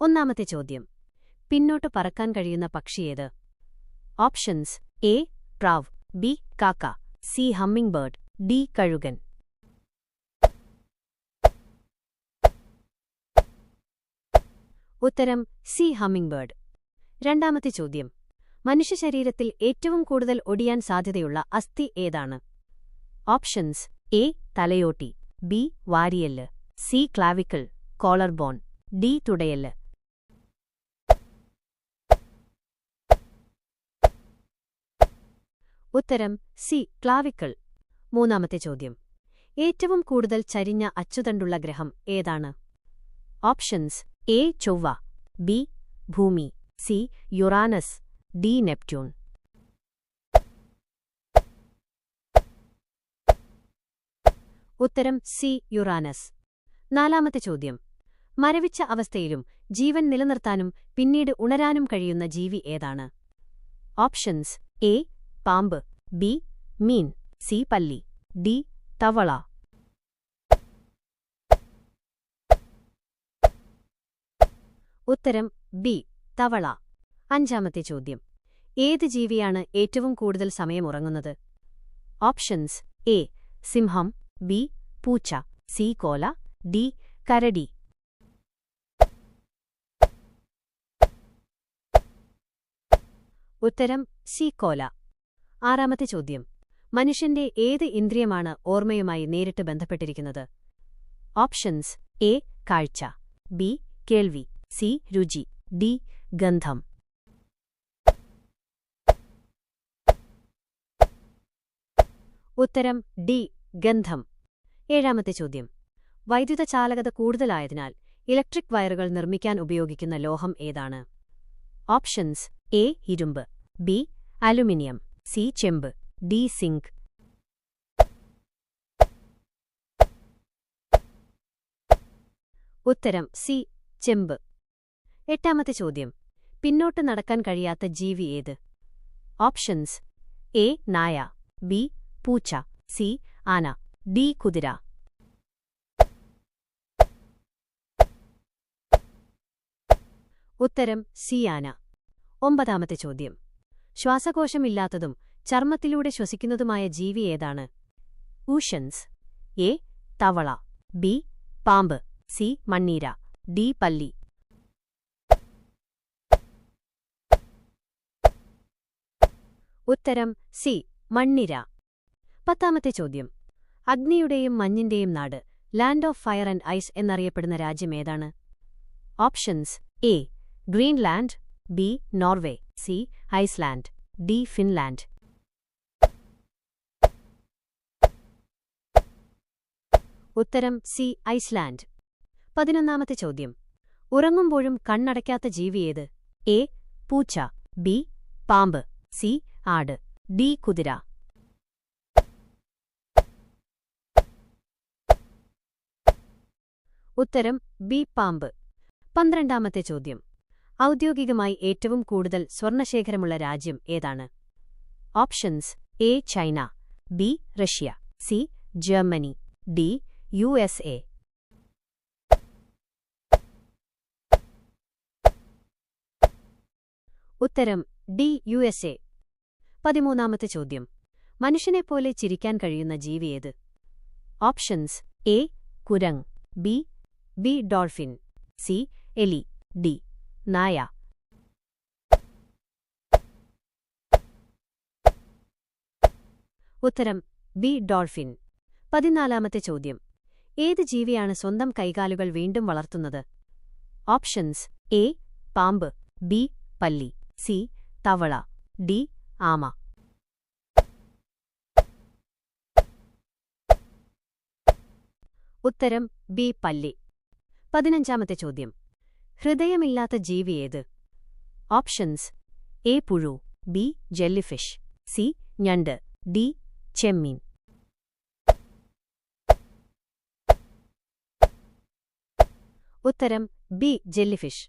ഒന്നാമത്തെ ചോദ്യം. പിന്നോട്ട് പറക്കാൻ കഴിയുന്ന പക്ഷിയേത്? ഓപ്ഷൻസ്: എ പ്രാവ്, ബി കാക്ക, സി ഹമ്മിംഗ് ബേർഡ്, ഡി കഴുകൻ. ഉത്തരം സി ഹമ്മിംഗ് ബേർഡ്. രണ്ടാമത്തെ ചോദ്യം. മനുഷ്യശരീരത്തിൽ ഏറ്റവും കൂടുതൽ ഒടിയാൻ സാധ്യതയുള്ള അസ്ഥി ഏതാണ്? ഓപ്ഷൻസ്: എ തലയോട്ടി, ബി വാരിയെല്ല്, C clavicle collar bone, D തുടയെല്ല്. ഉത്തരം സി ക്ലാവിക്കിൾ. മൂന്നാമത്തെ ചോദ്യം. ഏറ്റവും കൂടുതൽ ചരിഞ്ഞ അച്ചുതണ്ടുള്ള ഗ്രഹം ഏതാണ്? ഓപ്ഷൻസ്: എ ചൊവ്വ, ബി ഭൂമി, സി യുറാനസ്, ഡി നെപ്റ്റ്യൂൺ. ഉത്തരം സി യുറാനസ്. നാലാമത്തെ ചോദ്യം. മരവിച്ച അവസ്ഥയിലും ജീവൻ നിലനിർത്താനും പിന്നീട് ഉണരാനും കഴിയുന്ന ജീവി ഏതാണ്? ഓപ്ഷൻസ്: എ പാമ്പ്, ബി മീൻ, സി പല്ലി, ഡി തവള. ഉത്തരം ബി തവള. അഞ്ചാമത്തെ ചോദ്യം. ഏത് ജീവിയാണ് ഏറ്റവും കൂടുതൽ സമയം ഉറങ്ങുന്നത്? ഓപ്ഷൻസ്: എ സിംഹം, ബി പൂച്ച, സി കോല, ഡി കരടി. ഉത്തരം സി കോല. ആറാമത്തെ ചോദ്യം. മനുഷ്യന്റെ ഏത് ഇന്ദ്രിയമാണ് ഓർമ്മയുമായി നേരിട്ട് ബന്ധപ്പെട്ടിരിക്കുന്നത്? ഓപ്ഷൻസ്: എ കാഴ്ച, ബി കേൾവി, സി രുചി, ഡി ഗന്ധം. ഉത്തരം ഡി ഗന്ധം. ഏഴാമത്തെ ചോദ്യം. വൈദ്യുത ചാലകത കൂടുതലായതിനാൽ ഇലക്ട്രിക് വയറുകൾ നിർമ്മിക്കാൻ ഉപയോഗിക്കുന്ന ലോഹം ഏതാണ്? ഓപ്ഷൻസ്: എ ഇരുമ്പ്, ബി അലുമിനിയം, സി ചെമ്പ്, ഡി സിങ്ക്. ഉത്തരം സി ചെമ്പ്. എട്ടാമത്തെ ചോദ്യം. പിന്നോട്ട് നടക്കാൻ കഴിയാത്ത ജീവി ഏത്? ഓപ്ഷൻസ്: എ നായ, ബി പൂച്ച, സി ആന, ഡി കുതിര. ഉത്തരം സി ആന. ഒമ്പതാമത്തെ ചോദ്യം. ശ്വാസകോശമില്ലാത്തതും ചർമ്മത്തിലൂടെ ശ്വസിക്കുന്നതുമായ ജീവി ഏതാണ്? ഓപ്ഷൻസ്: എ തവള, ബി പാമ്പ്, സി മണ്ണീര, ഡി പല്ലി. ഉത്തരം സി മണ്ണിര. പത്താമത്തെ ചോദ്യം. അഗ്നിയുടെയും മഞ്ഞിന്റെയും നാട്, land of fire and ice എന്നറിയപ്പെടുന്ന രാജ്യം ഏതാണ്? Options: A Greenland, B Norway, C Iceland, D Finland. ഉത്തരം സി ഐസ്ലാൻഡ്. പതിനൊന്നാമത്തെ ചോദ്യം. ഉറങ്ങുമ്പോഴും കണ്ണടയ്ക്കാത്ത ജീവി ഏത്? എ പൂച്ച, ബി പാമ്പ്, സി ആട്, ഡി കുതിര. ഉത്തരം ബി പാമ്പ്. പന്ത്രണ്ടാമത്തെ ചോദ്യം. ഔദ്യോഗികമായി ഏറ്റവും കൂടുതൽ സ്വർണശേഖരമുള്ള രാജ്യം ഏതാണ്? Options: A China, B Russia, C Germany, D USA. ഉത്തരം ഡി USA. പതിമൂന്നാമത്തെ ചോദ്യം. മനുഷ്യനെപ്പോലെ ചിരിക്കാൻ കഴിയുന്ന ജീവി ഏത്? ഓപ്ഷൻസ്: എ കുരങ്ങ്, ബി ഡോൾഫിൻ, സി എലി, ഡി നായ. ഉത്തരം ബി ഡോൾഫിൻ. പതിനാലാമത്തെ ചോദ്യം. ഏത് ജീവിയാണ് സ്വന്തം കൈകാലുകൾ വീണ്ടും വളർത്തുന്നത്? ഓപ്ഷൻസ്: എ പാമ്പ്, ബി പല്ലി, സി തവള, ഡി ആമ. ഉത്തരം ബി പല്ലി. പതിനഞ്ചാമത്തെ ചോദ്യം. ഹൃദയമില്ലാത്ത ജീവി ഏത്? ഓപ്ഷൻസ്: എ പുഴു, ബി ജെല്ലിഫിഷ്, സി ഞണ്ട്, ഡി ചെമ്മീൻ. ഉത്തരം ബി ജെല്ലിഫിഷ്.